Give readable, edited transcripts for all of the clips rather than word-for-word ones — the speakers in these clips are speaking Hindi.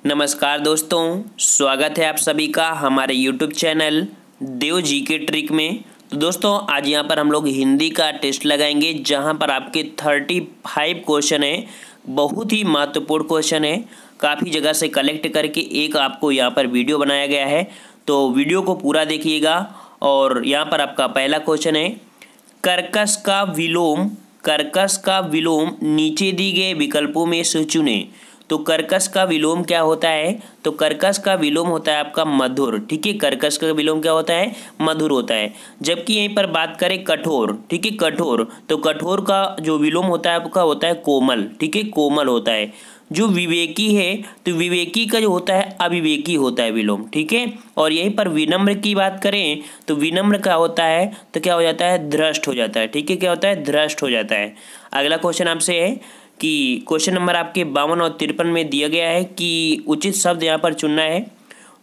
नमस्कार दोस्तों, स्वागत है आप सभी का हमारे YouTube चैनल देव जी के ट्रिक में। तो दोस्तों आज यहाँ पर हम लोग हिंदी का टेस्ट लगाएंगे, जहाँ पर आपके 35 क्वेश्चन है। बहुत ही महत्वपूर्ण क्वेश्चन है, काफ़ी जगह से कलेक्ट करके एक आपको यहाँ पर वीडियो बनाया गया है, तो वीडियो को पूरा देखिएगा। और यहाँ पर आपका पहला क्वेश्चन है, कर्कश का विलोम नीचे दी गए विकल्पों में से चुनें। तो कर्कश का विलोम क्या होता है? तो कर्कश का विलोम होता है आपका मधुर। ठीक है, कर्कश का विलोम क्या होता है? मधुर होता है। जबकि यहीं पर बात करें कठोर, ठीक है, कठोर, तो कठोर का जो विलोम होता है आपका होता है कोमल। ठीक है, कोमल होता है। जो विवेकी है, तो विवेकी का जो होता है अविवेकी होता है विलोम। ठीक है, और यहीं पर विनम्र की बात करें तो विनम्र का होता है तो क्या हो जाता है? ध्रष्ट हो जाता है। ठीक है, क्या होता है? ध्रष्ट हो जाता है। अगला क्वेश्चन आपसे है कि क्वेश्चन नंबर आपके 52 और 53 में दिया गया है कि उचित शब्द यहाँ पर चुनना है।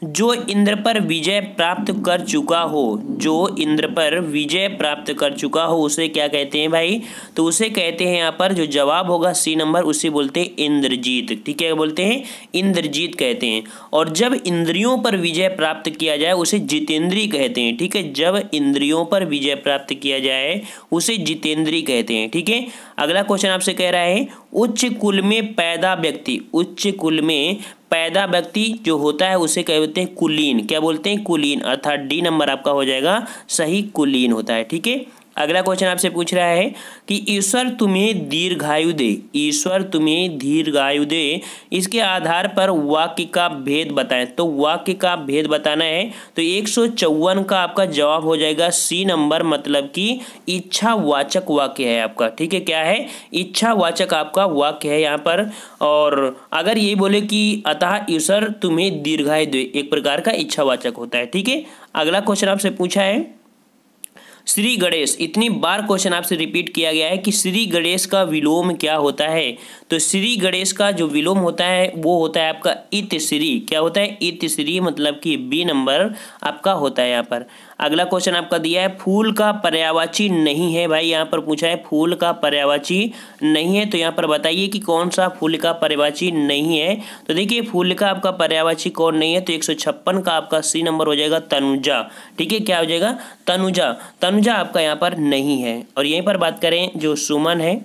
जो इंद्र पर विजय प्राप्त कर चुका हो, जो इंद्र पर विजय प्राप्त कर चुका हो, उसे क्या कहते हैं भाई? तो उसे कहते हैं यहाँ पर जो जवाब होगा सी नंबर, उसे बोलते हैं इंद्रजीत। ठीक है, बोलते हैं इंद्रजीत कहते हैं। और जब इंद्रियों पर विजय प्राप्त किया जाए उसे जितेंद्री कहते हैं। ठीक है, जब इंद्रियों पर विजय प्राप्त किया जाए उसे जितेंद्री कहते हैं। ठीक है, अगला क्वेश्चन आपसे कह रहा है उच्च कुल में पैदा व्यक्ति, उच्च कुल में पैदा व्यक्ति जो होता है उसे कहते हैं कुलीन। क्या बोलते हैं? कुलीन, अर्थात डी नंबर आपका हो जाएगा सही, कुलीन होता है। ठीक है, अगला क्वेश्चन आपसे पूछ रहा है कि ईश्वर तुम्हें दीर्घायु दे, ईश्वर तुम्हें दीर्घायु दे, इसके आधार पर वाक्य का भेद बताएं। तो वाक्य का भेद बताना है तो 154 का आपका जवाब हो जाएगा सी नंबर, मतलब कि इच्छावाचक वाक्य है आपका। ठीक है, क्या है? इच्छावाचक आपका वाक्य है यहाँ पर। और अगर ये बोले कि अतः ईश्वर तुम्हें दीर्घायु दे, एक प्रकार का इच्छावाचक होता है। ठीक है, अगला क्वेश्चन आपसे पूछा है श्री गणेश, इतनी बार क्वेश्चन आपसे रिपीट किया गया है कि श्री गणेश का विलोम क्या होता है? तो श्री गणेश का जो विलोम होता है वो होता है आपका इत श्री। क्या होता है? इत श्री, मतलब कि बी नंबर आपका होता है यहाँ पर। अगला क्वेश्चन आपका दिया है फूल का पर्यायवाची नहीं है। भाई यहाँ पर पूछा है फूल का पर्यायवाची नहीं है, तो यहाँ पर बताइए कि कौन सा फूल का पर्यायवाची नहीं है। तो देखिए फूल का आपका पर्यायवाची कौन नहीं है? तो 156 का आपका सी नंबर हो जाएगा तनुजा। ठीक है, क्या हो जाएगा? तनुजा। तनुजा आपका यहाँ पर नहीं है। और यहीं पर बात करें जो सुमन है,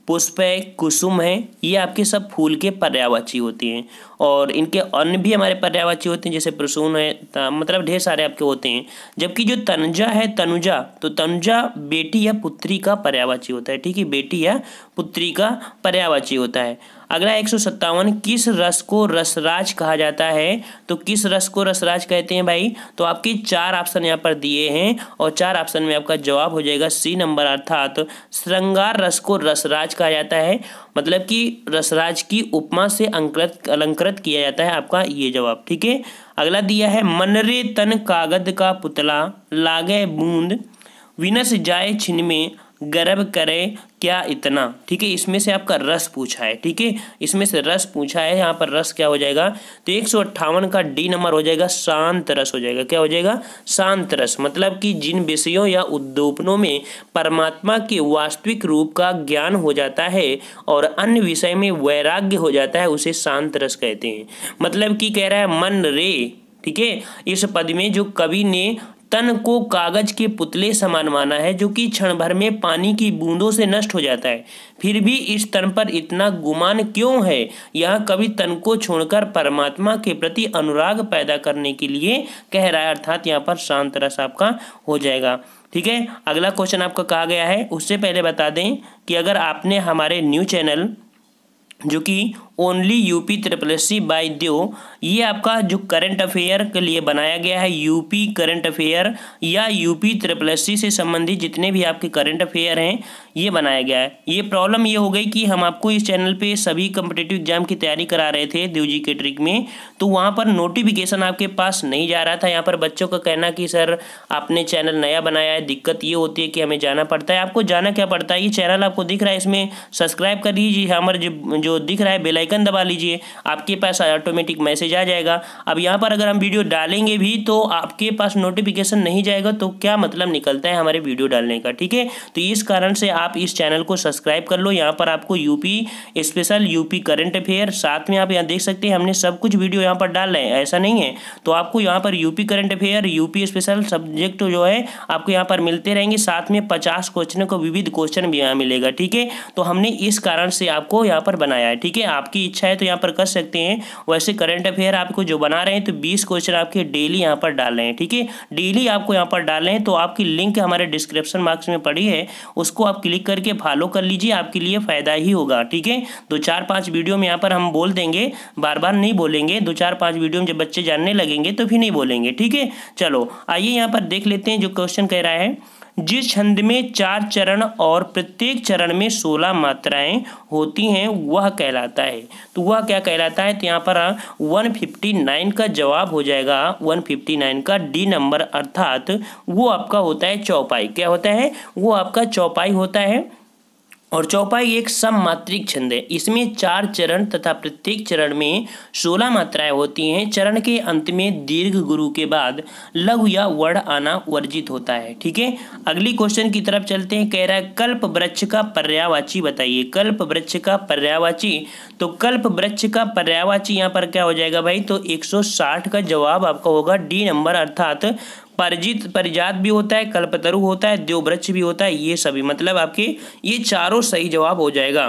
पुष्प है, कुसुम है, ये आपके सब फूल के पर्यायवाची होती हैं। और इनके अन्य भी हमारे पर्यायवाची होते हैं, जैसे प्रसून है, मतलब ढेर सारे आपके होते हैं। जबकि जो तनुजा है, तनुजा, तो तनुजा बेटी या पुत्री का पर्यायवाची होता है। ठीक है, बेटी या पुत्री का पर्यायवाची होता है। अगला 157, किस रस को रसराज कहा जाता है? तो किस रस को रसराज कहते हैं भाई? तो आपके 4 ऑप्शन यहाँ पर दिए हैं और 4 ऑप्शन में आपका जवाब हो जाएगा सी नंबर, अर्थात श्रृंगार रस को रसराज कहा जाता है। मतलब कि रसराज की उपमा से अलंकृत किया जाता है आपका ये जवाब। ठीक है, अगला दिया है मनरे तन कागद का पुतला, लागे बूंद विनस जाए छिन में, गर्व करे क्या इतना। ठीक है, इसमें से आपका रस पूछा है। ठीक है, इसमें से रस पूछा है, यहाँ पर रस क्या हो जाएगा? तो 158 का डी नंबर हो जाएगा शांत रस हो जाएगा। क्या हो जाएगा? शांत रस, मतलब कि जिन विषयों या उद्दीपनों में परमात्मा के वास्तविक रूप का ज्ञान हो जाता है और अन्य विषय में वैराग्य हो जाता है, उसे शांत रस कहते हैं। मतलब कि कह रहा है मन रे, ठीक है, इस पद में जो कवि ने तन को कागज के पुतले समान माना है, जो कि क्षण भर में पानी की बूंदों से नष्ट हो जाता है, फिर भी इस तन पर इतना गुमान क्यों है? यह कवि तन को छोड़कर परमात्मा के प्रति अनुराग पैदा करने के लिए कह रहा है, अर्थात यहाँ पर शांत रस आपका हो जाएगा। ठीक है, अगला क्वेश्चन आपका कहा गया है। उससे पहले बता दें कि अगर आपने हमारे न्यू चैनल जो कि ओनली यूपी SSC बाय देव, ये आपका जो करंट अफेयर के लिए बनाया गया है, यूपी करंट अफेयर या यूपी SSC से संबंधित जितने भी आपके करंट अफेयर हैं ये बनाया गया है। ये प्रॉब्लम ये हो गई कि हम आपको इस चैनल पे सभी कम्पिटिटिव एग्जाम की तैयारी करा रहे थे देव जी के ट्रिक में, तो वहाँ पर नोटिफिकेशन आपके पास नहीं जा रहा था। यहाँ पर बच्चों का कहना कि सर आपने चैनल नया बनाया है, दिक्कत ये होती है कि हमें जाना पड़ता है। आपको जाना क्या पड़ता है? ये चैनल आपको दिख रहा है, इसमें सब्सक्राइब कर लीजिए, हमारे जो दिख रहा है बेल आइकन दबा लीजिए, आपके पास ऑटोमेटिक मैसेज आ जाएगा। अब यहाँ पर अगर हम वीडियो डालेंगे भी तो आपके पास नोटिफिकेशन नहीं जाएगा, तो क्या मतलब निकलता है हमारे वीडियो डालने का, ठीक है। तो इस कारण से आप इस चैनल को सब्सक्राइब कर लो। यहाँ पर आपको UP special, UP current affair, साथ में आप यहाँ देख सकते हैं हमने सब कुछ वीडियो यहाँ पर डाल रहे हैं, ऐसा नहीं है। तो आपको यहाँ पर UP current affair, UP special subject जो है आपको यहाँ पर मिलते रहेंगे, साथ में 50 क्वेश्चन को विविध क्वेश्चन भी यहाँ मिलेगा, ठीक है। तो हमने इस कारण से आपको यहाँ पर बनाया है, ठीक है। आपकी इच्छा है तो यहाँ पर कर सकते हैं। वैसे करंट अफेयर आपको जो बना रहे हैं तो 20 क्वेश्चन आपके डेली यहाँ पर डाल रहे हैं, ठीक है। डेली आपको यहाँ पर डाल रहे हैं, तो आपकी लिंक हमारे डिस्क्रिप्शन बॉक्स में पड़ी है, उसको आप क्लिक करके फॉलो कर लीजिए, आपके लिए फ़ायदा ही होगा, ठीक है। 2-4-5 वीडियो में यहाँ पर हम बोल देंगे, बार बार नहीं बोलेंगे। 2-4-5 वीडियो में जब बच्चे जानने लगेंगे तो फिर नहीं बोलेंगे, ठीक है। चलो आइए यहाँ पर देख लेते हैं जो क्वेश्चन कह रहा है। जिस छंद में 4 चरण और प्रत्येक चरण में 16 मात्राएं होती हैं वह कहलाता है। तो वह क्या कहलाता है, तो यहाँ पर 159 का जवाब हो जाएगा, 159 का डी नंबर, अर्थात वो आपका होता है चौपाई। क्या होता है, वो आपका चौपाई होता है। और चौपाई एक सममात्रिक छंद है, इसमें 4 चरण तथा प्रत्येक चरण में 16 मात्राएं होती हैं। चरण के अंत में दीर्घ गुरु के बाद लघु या वर्ण आना वर्जित होता है, ठीक है। अगली क्वेश्चन की तरफ चलते हैं। कह रहा है कल्प वृक्ष का पर्यायवाची बताइए। कल्प वृक्ष का पर्यायवाची, तो कल्प वृक्ष का पर्यायवाची यहाँ पर क्या हो जाएगा भाई, तो 160 का जवाब आपका होगा डी नंबर, अर्थात परिजात भी होता है, कल्पतरु होता है, देववृक्ष भी होता है, ये सभी मतलब आपके ये चारों सही जवाब हो जाएगा।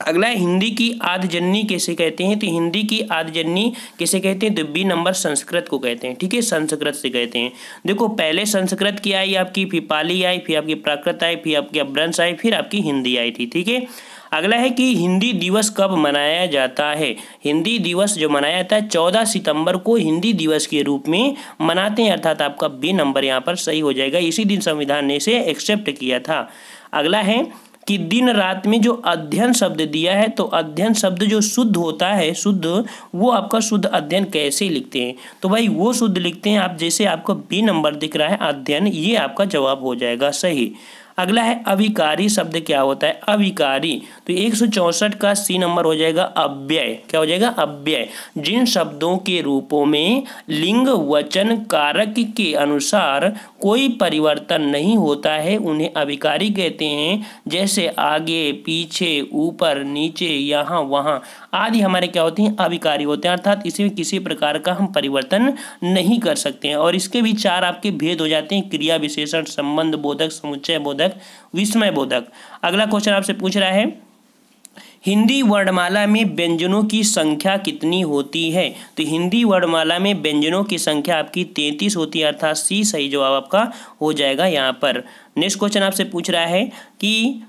अगला है हिंदी की आद्यजननी किसे कहते हैं। तो हिंदी की आद्यजननी किसे कहते हैं, तो बी नंबर संस्कृत को कहते हैं, ठीक है। संस्कृत से कहते हैं। देखो पहले संस्कृत की आई आपकी, फिर पाली आई, फिर आपकी प्राकृत आई, फिर आपकी अपभ्रंश आई, फिर आपकी हिंदी आई थी, ठीक है। अगला है कि हिंदी दिवस कब मनाया जाता है। हिंदी दिवस जो मनाया जाता है 14 सितंबर को हिंदी दिवस के रूप में मनाते हैं, अर्थात आपका बी नंबर यहाँ पर सही हो जाएगा। इसी दिन संविधान ने इसे एक्सेप्ट किया था। अगला है कि दिन रात में जो अध्ययन शब्द दिया है, तो अध्ययन शब्द जो शुद्ध होता है, शुद्ध, वो आपका शुद्ध अध्ययन कैसे लिखते हैं, तो भाई वो शुद्ध लिखते हैं आप, जैसे आपको बी नंबर दिख रहा है अध्ययन, ये आपका जवाब हो जाएगा सही। अगला है अविकारी शब्द क्या होता है, अविकारी, तो 164 का सी नंबर हो जाएगा अव्यय। क्या हो जाएगा, अव्यय। जिन शब्दों के रूपों में लिंग वचन कारक के अनुसार कोई परिवर्तन नहीं होता है उन्हें अविकारी कहते हैं। जैसे आगे, पीछे, ऊपर, नीचे, यहाँ, वहाँ आदि हमारे क्या होते हैं, अविकारी होते हैं, अर्थात इसमें किसी प्रकार का हम परिवर्तन नहीं कर सकते हैं। और इसके भी 4 आपके भेद हो जाते हैं, क्रिया विशेषण, संबंध बोधक, समुच्चय बोधक, विस्मय बोधक। अगला क्वेश्चन आपसे पूछ रहा है हिंदी वर्णमाला में व्यंजनों की संख्या कितनी होती है। तो हिंदी वर्णमाला में व्यंजनों की संख्या आपकी 33 होती है, अर्थात सी सही जवाब आपका हो जाएगा यहाँ पर। नेक्स्ट क्वेश्चन आपसे पूछ रहा है कि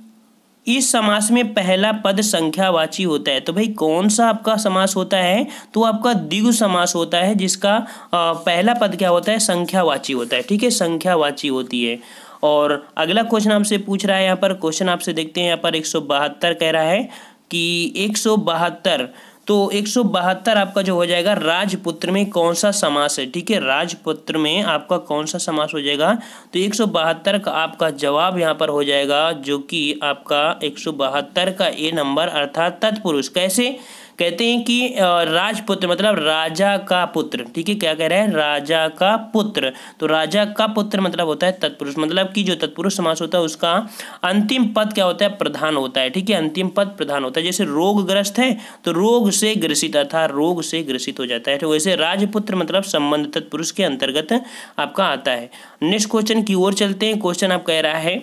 इस समास में पहला पद संख्यावाची होता है। तो भाई कौन सा आपका समास होता है, तो आपका द्विगु समास होता है, जिसका पहला पद क्या होता है, संख्यावाची होता है, ठीक है, संख्यावाची होती है। और अगला क्वेश्चन आपसे पूछ रहा है, यहाँ पर क्वेश्चन आपसे देखते हैं, यहाँ पर 172 कह रहा है कि 172, तो 172 आपका जो हो जाएगा राजपुत्र में कौन सा समास है, ठीक है। राजपुत्र में आपका कौन सा समास हो जाएगा, तो 172 का आपका जवाब यहाँ पर हो जाएगा, जो कि आपका 172 का ए नंबर, अर्थात तत्पुरुष। कैसे कहते हैं कि राजपुत्र मतलब राजा का पुत्र, ठीक है। क्या कह रहे हैं, राजा का पुत्र, तो राजा का पुत्र मतलब होता है तत्पुरुष, मतलब कि जो तत्पुरुष समास होता है उसका अंतिम पद क्या होता है, प्रधान होता है, ठीक है। अंतिम पद प्रधान होता है। जैसे रोगग्रस्त है तो रोग से ग्रसित, अर्थात रोग से ग्रसित हो जाता है, तो वैसे राजपुत्र मतलब संबंध तत्पुरुष के अंतर्गत आपका आता है। नेक्स्ट क्वेश्चन की ओर चलते हैं। क्वेश्चन आप कह रहा है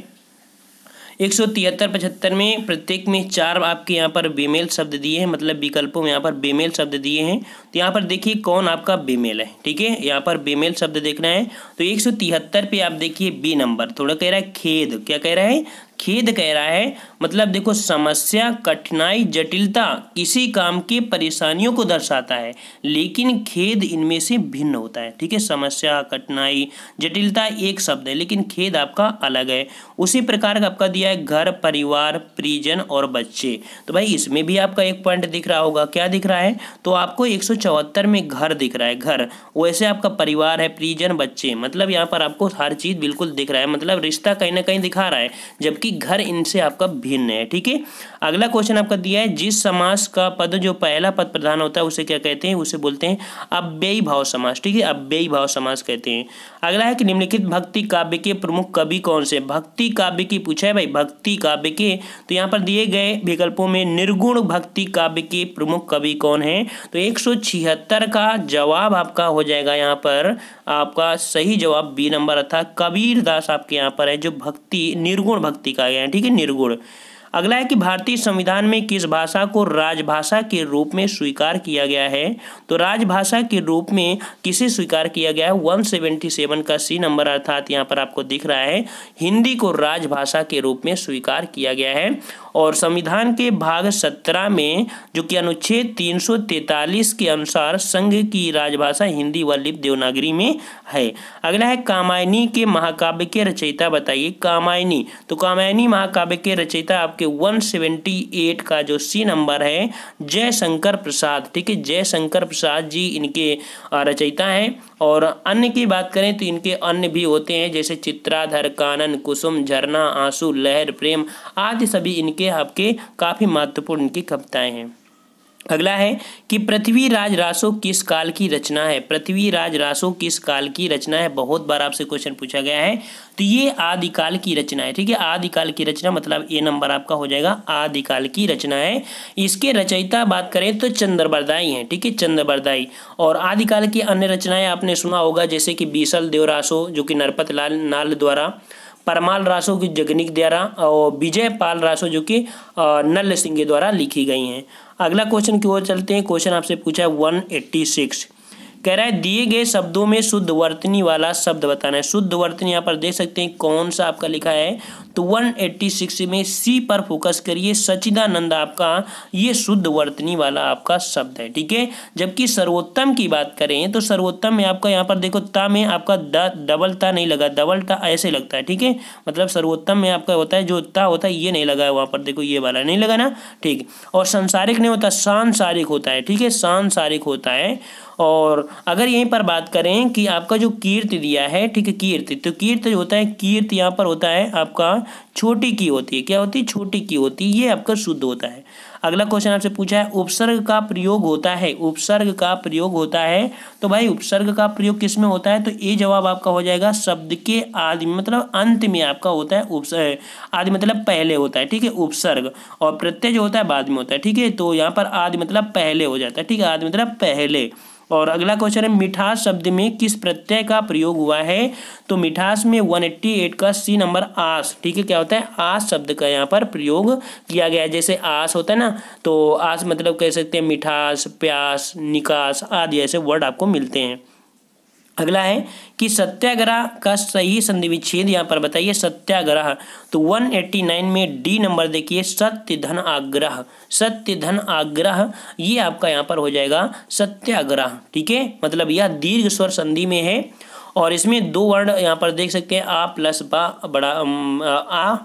173-75 में प्रत्येक में 4 आपके यहाँ पर बेमेल शब्द दिए हैं, मतलब विकल्पों में यहाँ पर बेमेल शब्द दिए हैं। तो यहाँ पर देखिए कौन आपका बेमेल है, ठीक है, यहाँ पर बेमेल शब्द देखना है। तो 173 पे आप देखिए बी नंबर, थोड़ा कह रहा है खेद। क्या कह रहा है, खेद कह रहा है, मतलब देखो समस्या, कठिनाई, जटिलता किसी काम की परेशानियों को दर्शाता है, लेकिन खेद इनमें से भिन्न होता है, ठीक है। समस्या, कठिनाई, जटिलता एक शब्द है, लेकिन खेद आपका अलग है। उसी प्रकार का आपका दिया है घर, परिवार, परिजन और बच्चे। तो भाई इसमें भी आपका एक पॉइंट दिख रहा होगा, क्या दिख रहा है, तो आपको 174 में घर दिख रहा है, घर। वैसे आपका परिवार है, परिजन, बच्चे, मतलब यहाँ पर आपको हर चीज़ बिल्कुल दिख रहा है, मतलब रिश्ता कहीं ना कहीं दिखा रहा है। जबकि कि घर इनसे आपका भिन्न है। ठीक है, अगला क्वेश्चन आपका दिया है, जिस समास का पद जो पहला पद प्रधान होता है उसे क्या कहते हैं? उसे बोलते हैं अव्ययी भाव समास। ठीक है, अव्ययी भाव समास कहते हैं। अगला है कि निम्नलिखित भक्ति काव्य के प्रमुख कवि कौन से? भक्ति काव्य की पूछा है भाई, भक्ति काव्य के, तो यहाँ पर दिए गए विकल्पों में निर्गुण भक्ति काव्य के प्रमुख कवि कौन है? तो 176 का जवाब आपका हो जाएगा यहाँ पर, आपका सही जवाब बी नंबर अर्थात कबीर दास आपके यहाँ पर है, जो भक्ति निर्गुण भक्ति का गया है। ठीक है, निर्गुण। अगला है कि भारतीय संविधान में किस भाषा को राजभाषा के रूप में स्वीकार किया गया है? तो राजभाषा के रूप में किसे स्वीकार किया गया है? 177 का सी नंबर अर्थात यहाँ पर आपको दिख रहा है, हिंदी को राजभाषा के रूप में स्वीकार किया गया है। और संविधान के भाग 17 में जो कि अनुच्छेद 343 के अनुसार संघ की राजभाषा हिंदी व लिपि देवनागरी में है। अगला है कामायनी के महाकाव्य के रचयिता बताइए। कामायनी, तो कामायनी महाकाव्य के रचयिता आपके 178 का जो सी नंबर है जयशंकर प्रसाद। ठीक है, जयशंकर प्रसाद जी इनके रचयिता हैं। और अन्य की बात करें तो इनके अन्य भी होते हैं, जैसे चित्राधर, कानन, कुसुम, झरना, आंसू, लहर, प्रेम आदि सभी इनके आपके काफी महत्वपूर्ण इनकी कविताएं हैं। अगला है कि पृथ्वीराज रासो किस काल की रचना है? पृथ्वीराज रासो किस काल की रचना है? बहुत बार आपसे क्वेश्चन पूछा गया है, तो ये आदिकाल की रचना है। ठीक है, आदिकाल की रचना मतलब ए नंबर आपका हो जाएगा, आदिकाल की रचना है। इसके रचयिता बात करें तो चंद्रबरदाई हैं। ठीक है, चंद्रबरदाई। और आदिकाल की अन्य रचनाएं आपने सुना होगा, जैसे कि बीसल देव रासो जो कि नरपत लाल नाल द्वारा, परमाल रासो की जगनिक द्वारा, और विजय पाल रासो जो कि नल सिंह के द्वारा लिखी गई हैं। अगला क्वेश्चन की ओर चलते हैं। क्वेश्चन आपसे पूछा है 186, कह रहा है दिए गए शब्दों में शुद्ध वर्तनी वाला शब्द बताना है। शुद्ध वर्तनी यहाँ पर देख सकते हैं कौन सा आपका लिखा है, तो 186 में सी पर फोकस करिए। सच्चिदानंद आपका ये शुद्ध वर्तनी वाला आपका शब्द है। ठीक है, जबकि सर्वोत्तम की बात करें तो सर्वोत्तम में आपका यहाँ पर देखो ता में आपका डबल ता नहीं लगा, डबल ता ऐसे लगता है। ठीक है, मतलब सर्वोत्तम में आपका होता है जो ता होता है ये नहीं लगा है वहाँ पर, देखो ये वाला नहीं लगा ना। ठीक, और सांसारिक नहीं होता, सांसारिक होता है। ठीक है, सांसारिक होता है। और अगर यहीं पर बात करें कि आपका जो कीर्ति दिया है, ठीक है, कीर्ति, तो कीर्ति जो होता है, कीर्ति यहाँ पर होता है आपका छोटी की होती है। क्या होती है? छोटी की होती है, ये आपका शुद्ध होता है। अगला क्वेश्चन आपसे पूछा है उपसर्ग का प्रयोग होता है। उपसर्ग का प्रयोग होता है, तो भाई उपसर्ग का प्रयोग किस में होता है? तो ये जवाब आपका हो जाएगा शब्द के आदि मतलब अंत में आपका होता है उपसर्ग। आदि मतलब पहले होता है। ठीक है, उपसर्ग, और प्रत्यय जो होता है बाद में होता है। ठीक है, तो यहाँ पर आदि मतलब पहले हो जाता है। ठीक है, आदि मतलब पहले। और अगला क्वेश्चन है मिठास शब्द में किस प्रत्यय का प्रयोग हुआ है? तो मिठास में 188 का सी नंबर आस। ठीक है, क्या होता है? आस शब्द का यहाँ पर प्रयोग किया गया है। जैसे आस होता है ना, तो आस मतलब कह सकते हैं मिठास, प्यास, निकास आदि ऐसे वर्ड आपको मिलते हैं। अगला है कि सत्याग्रह का सही संधि विच्छेद यहाँ पर बताइए। सत्याग्रह, तो 189 में डी नंबर देखिए, सत्य धन आग्रह। सत्य धन आग्रह ये आपका यहाँ पर हो जाएगा सत्याग्रह। ठीक है, मतलब यह दीर्घ स्वर संधि में है। और इसमें दो वर्ण यहाँ पर देख सकते हैं, आ प्लस बा बड़ा आ।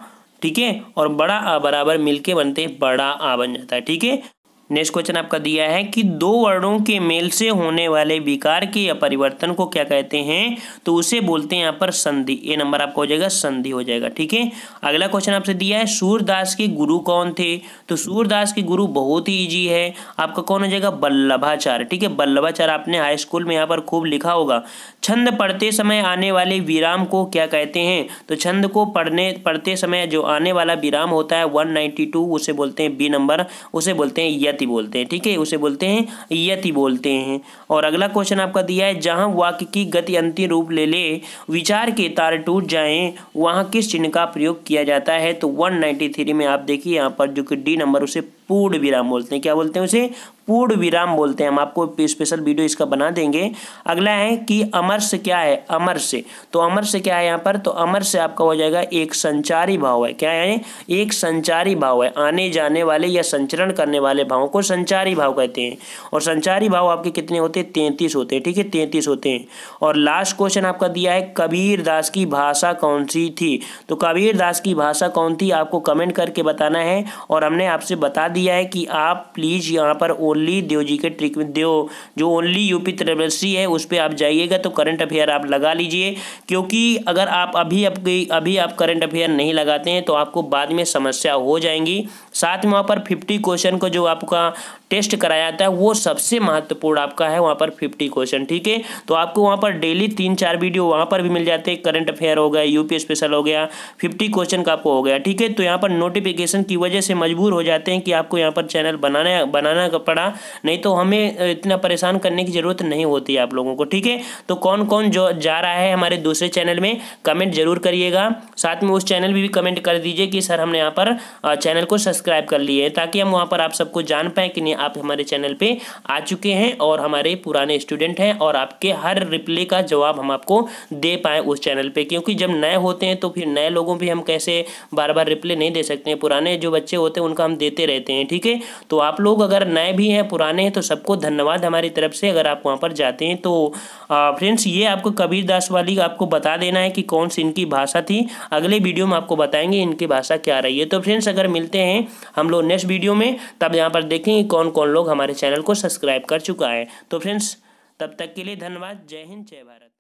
ठीक है, और बड़ा आ बराबर मिलके बनते बड़ा आ बन जाता है। ठीक है, नेक्स्ट क्वेश्चन आपका दिया है कि दो वर्णों के मेल से होने वाले विकार के या परिवर्तन को क्या कहते हैं? तो उसे बोलते हैं यहाँ पर संधि। ए नंबर आपका हो जाएगा, संधि हो जाएगा। ठीक है, अगला क्वेश्चन आपसे दिया है सूरदास के गुरु कौन थे? तो सूरदास के गुरु बहुत ही इजी है, आपका कौन हो जाएगा? वल्लभाचार्य। ठीक है, वल्लभाचार्य आपने हाई स्कूल में यहाँ पर खूब लिखा होगा। छंद पढ़ते समय आने वाले विराम को क्या कहते हैं? तो छंद को पढ़ते समय जो आने वाला विराम होता है 192, उसे बोलते हैं बी नंबर, उसे बोलते हैं यति बोलते हैं। ठीक है, उसे बोलते हैं यति बोलते हैं। और अगला क्वेश्चन आपका दिया है जहां वाक्य की गति अंतिम रूप ले ले, विचार के तार टूट जाएं, वहां किस चिन्ह का प्रयोग किया जाता है? तो 193 में आप देखिए यहाँ पर जो कि डी नंबर, उसे पूर्ण विराम बोलते हैं। क्या बोलते हैं? उसे पूर्ण विराम बोलते हैं। हम आपको स्पेशल वीडियो इसका बना देंगे। अगला है कि अमर से क्या है? अमर से, तो अमर से क्या है यहाँ पर? तो अमर से आपका हो जाएगा एक संचारी भाव है। क्या है? एक संचारी भाव है। आने जाने वाले या संचरण करने वाले भावों को संचारी भाव कहते हैं। और संचारी भाव आपके कितने होते हैं? 33 होते हैं। ठीक है, 33 होते हैं। और लास्ट क्वेश्चन आपका दिया है कबीर दास की भाषा कौन सी थी? तो कबीर दास की भाषा कौन थी आपको कमेंट करके बताना है। और हमने आपसे बता दिया है कि आप प्लीज़ यहाँ पर ओनली देव जी के ट्रिक में देव जो ओनली यूपी ट्रिपल है उस पर आप जाइएगा तो करंट अफेयर आप लगा लीजिए, क्योंकि अगर आप अभी आप करंट अफेयर नहीं लगाते हैं तो आपको बाद में समस्या हो जाएंगी। साथ में वहाँ पर 50 क्वेश्चन को जो आपका टेस्ट कराया जाता है वो सबसे महत्वपूर्ण आपका है वहाँ पर 50 क्वेश्चन, ठीक है। तो आपको वहाँ पर डेली 3-4 वीडियो वहाँ पर भी मिल जाते हैं, करंट अफेयर हो गया, यूपी स्पेशल हो गया, 50 क्वेश्चन का आपको हो गया, ठीक है। तो यहाँ पर नोटिफिकेशन की वजह से मजबूर हो जाते हैं कि आपको यहाँ पर चैनल बनाना पड़ा, नहीं तो हमें इतना परेशान करने की ज़रूरत नहीं होती है आप लोगों को, ठीक है। तो कौन कौन जो जा रहा है हमारे दूसरे चैनल में कमेंट जरूर करिएगा, साथ में उस चैनल में भी कमेंट कर दीजिए कि सर हमने यहाँ पर चैनल को सब्सक्राइब कर लिए, ताकि हम वहाँ पर आप सबको जान पाएँ कि नहीं आप हमारे चैनल पे आ चुके हैं और हमारे पुराने स्टूडेंट हैं, और आपके हर रिप्लाई का जवाब हम आपको दे पाएँ उस चैनल पे। क्योंकि जब नए होते हैं तो फिर नए लोगों पे हम कैसे बार बार रिप्लाई नहीं दे सकते हैं, पुराने जो बच्चे होते हैं उनका हम देते रहते हैं, ठीक है। तो आप लोग अगर नए भी हैं पुराने हैं तो सबको धन्यवाद हमारी तरफ से अगर आप वहाँ पर जाते हैं। तो फ्रेंड्स ये आपको कबीरदास वाली आपको बता देना है कि कौन सी इनकी भाषा थी, अगले वीडियो में आपको बताएंगे इनकी भाषा क्या रही है। तो फ्रेंड्स अगर मिलते हैं हम लोग नेक्स्ट वीडियो में, तब यहाँ पर देखेंगे कौन कौन लोग हमारे चैनल को सब्सक्राइब कर चुका है। तो फ्रेंड्स तब तक के लिए धन्यवाद। जय हिंद, जय भारत।